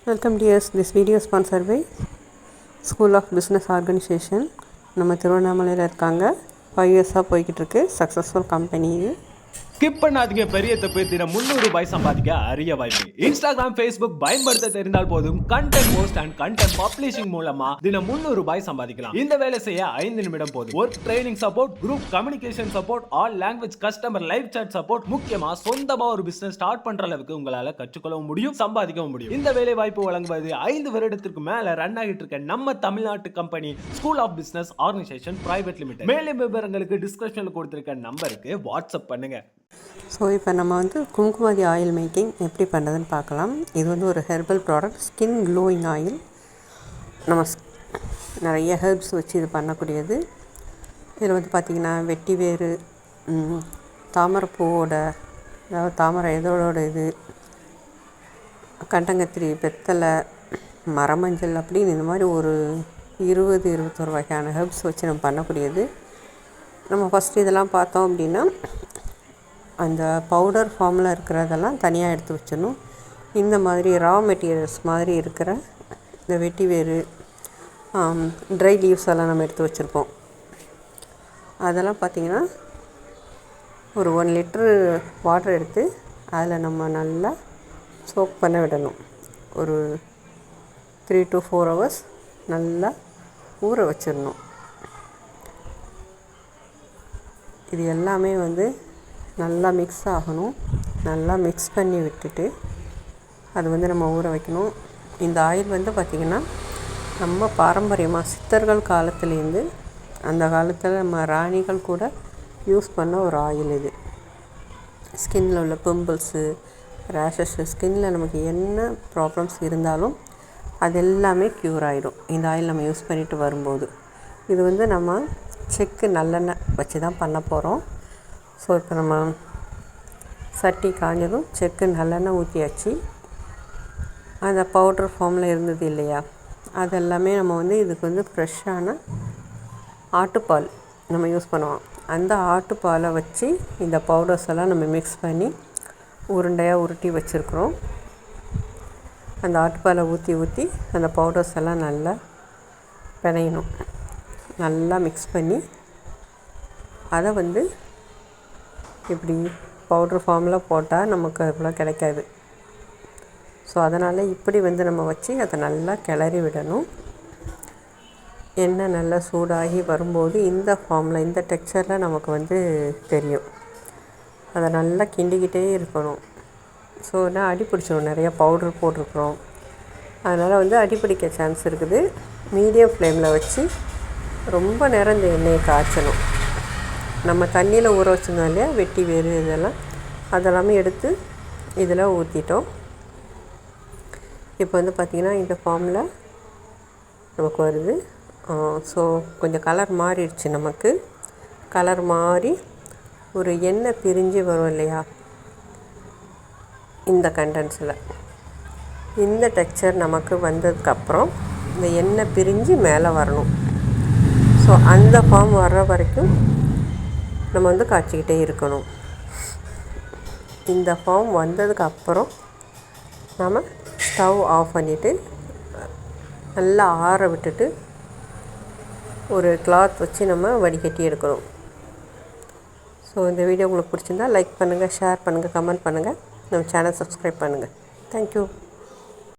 Welcome dears. This video is sponsored by School of Business Organization. நம்ம திருவண்ணாமலையில் இருக்காங்க. 5 இயர்ஸாக போய்கிட்டு இருக்கு. சக்ஸஸ்ஃபுல் கம்பெனி இது. ஸ்கிப் பண்ணாதீங்க. பெரிய தப்பு. தினம் 300 ரூபாய் சம்பாதிக்க அரிய வாய்ப்பு. இன்ஸ்டாகிராம், ஃபேஸ்புக் பயன்படுத்த தெரிந்தால் போதும் content post and content publishing மூலமா தினம் 300 ரூபாய் சம்பாதிக்கலாம். இந்த வேலை செய்ய 5 நிமிடம் போதும். Work training support, group communication support, all language customer live chat support, முக்கியமா சொந்தமா ஒரு பிசினஸ் ஸ்டார்ட் பண்ற அளவுக்கு உங்களால கற்றுக்கொள்ளவும் முடியும், சம்பாதிக்கவும் முடியும். இந்த வேலை வாய்ப்பு வழங்குவது 5 வருடத்திற்கு மேல ரன் ஆகிட்டு இருக்க நம்ம தமிழ்நாட்டு company school of business organisation private limited. மேலும் விவரங்களுக்கு டிஸ்கிரிப்ஷன்ல கொடுத்திருக்க நம்பருக்கு வாட்ஸ்அப் பண்ணுங்க. ஸோ இப்போ நம்ம குங்குமாதி ஆயில் மேக்கிங் எப்படி பண்ணுறதுன்னு பார்க்கலாம். இது ஒரு herbal product, skin glowing oil. நம்ம நிறைய ஹெர்ப்ஸ் வச்சு இது பண்ணக்கூடியது. இதில் பார்த்திங்கன்னா வெட்டி வேறு, தாமரைப்பூவோட, அதாவது தாமரை இதோட இது, கண்டங்கத்திரி, வெத்தலை, மரமஞ்சள் அப்படின்னு இந்த மாதிரி ஒரு 20-21 வகையான ஹெர்ப்ஸ் வச்சு நம்ம பண்ணக்கூடியது. நம்ம ஃபஸ்ட்டு இதெல்லாம் பார்த்தோம் அப்படின்னா அந்த பவுடர் ஃபார்மில் இருக்கிறதெல்லாம் தனியாக எடுத்து வச்சிடணும். இந்த மாதிரி ரா மெட்டீரியல்ஸ் மாதிரி இருக்கிற இந்த வெட்டி வேறு, ட்ரை லீவ்ஸ் எல்லாம் நம்ம எடுத்து வச்சுருப்போம். அதெல்லாம் பார்த்திங்கன்னா ஒரு 1 லிட்டரு வாட்டர் எடுத்து அதில் நம்ம நல்லா சோக் பண்ண விடணும். ஒரு 3 to 4 hours நல்லா ஊற வச்சிடணும். இது எல்லாமே நல்லா மிக்ஸ் ஆகணும். நல்லா மிக்ஸ் பண்ணி விட்டுட்டு அது நம்ம ஊற வைக்கணும். இந்த ஆயில் பார்த்திங்கன்னா நம்ம பாரம்பரியமாக சித்தர்கள் காலத்துலேருந்து, அந்த காலத்தில் நம்ம ராணிகள் கூட யூஸ் பண்ண ஒரு ஆயில் இது. ஸ்கின்னில் உள்ள பிம்பிள்ஸு, ரேஷஸ்ஸு, ஸ்கின்னில் நமக்கு என்ன ப்ராப்ளம்ஸ் இருந்தாலும் அது எல்லாமே க்யூர் ஆகிடும் இந்த ஆயில் நம்ம யூஸ் பண்ணிட்டு வரும்போது. இது நம்ம செக்கு நல்லெண்ணெய் வச்சு தான் பண்ண போகிறோம். ஸோ இப்போ நம்ம சட்டி காஞ்சதும் செக்கு நல்லெண்ணெய் ஊற்றியாச்சு. அந்த பவுட்ரு ஃபார்மில் இருந்தது இல்லையா, அதெல்லாமே நம்ம இதுக்கு ஃப்ரெஷ்ஷான ஆட்டுப்பால் நம்ம யூஸ் பண்ணுவோம். அந்த ஆட்டுப்பாலை வச்சு இந்த பவுடர்ஸ் எல்லாம் நம்ம மிக்ஸ் பண்ணி உருண்டையாக உருட்டி வச்சுருக்குறோம். அந்த ஆட்டுப்பாலை ஊற்றி அந்த பவுடர்ஸ் எல்லாம் நல்லா பிணையணும். நல்லா மிக்ஸ் பண்ணி அதை இப்படி பவுட்ரு ஃபார்மில் போட்டால் நமக்கு அவ்வளோ கிடைக்காது. ஸோ அதனால் இப்படி நம்ம வச்சு அதை நல்லா கிளறி விடணும். எண்ணெய் நல்லா சூடாகி வரும்போது இந்த ஃபார்மில், இந்த டெக்ஸ்சரில் நமக்கு தெரியும். அதை நல்லா கிண்டிக்கிட்டே இருக்கணும். ஸோ அடி பிடிச்சிடும், நிறையா பவுட்ரு போட்டிருக்குறோம். அதனால் அடி பிடிக்க சான்ஸ் இருக்குது. மீடியம் ஃப்ளேமில் வச்சு ரொம்ப நேரம் இந்த எண்ணெயை காய்ச்சணும். நம்ம தண்ணியில் ஊற வச்சுருந்தோம் இல்லையா, வெட்டி வேறு அதெல்லாமே எடுத்து இதில் ஊற்றிட்டோம். இப்போ பார்த்திங்கன்னா இந்த ஃபார்மில் நமக்கு வருது. ஸோ கொஞ்சம் கலர் மாறிடுச்சு. நமக்கு கலர் மாறி ஒரு எண்ணெய் பிரிஞ்சு வரும் இல்லையா, இந்த கண்டென்ஸில் இந்த டெக்ஸ்சர் நமக்கு வந்ததுக்கப்புறம் இந்த எண்ணெய் பிரிஞ்சு மேலே வரணும். ஸோ அந்த ஃபார்ம் வர்ற வரைக்கும் நம்ம காய்ச்சிக்கிட்டே இருக்கணும். இந்த ஃபார்ம் வந்ததுக்கப்புறம் நம்ம ஸ்டவ் ஆஃப் பண்ணிவிட்டு நல்லா ஆற விட்டுட்டு ஒரு கிளாத் வச்சு நம்ம வடிகட்டி எடுக்கணும். ஸோ இந்த வீடியோ உங்களுக்கு பிடிச்சிருந்தா லைக் பண்ணுங்கள், ஷேர் பண்ணுங்கள், கமெண்ட் பண்ணுங்கள், நம்ம சேனல் சப்ஸ்கிரைப் பண்ணுங்கள். தேங்க்யூ.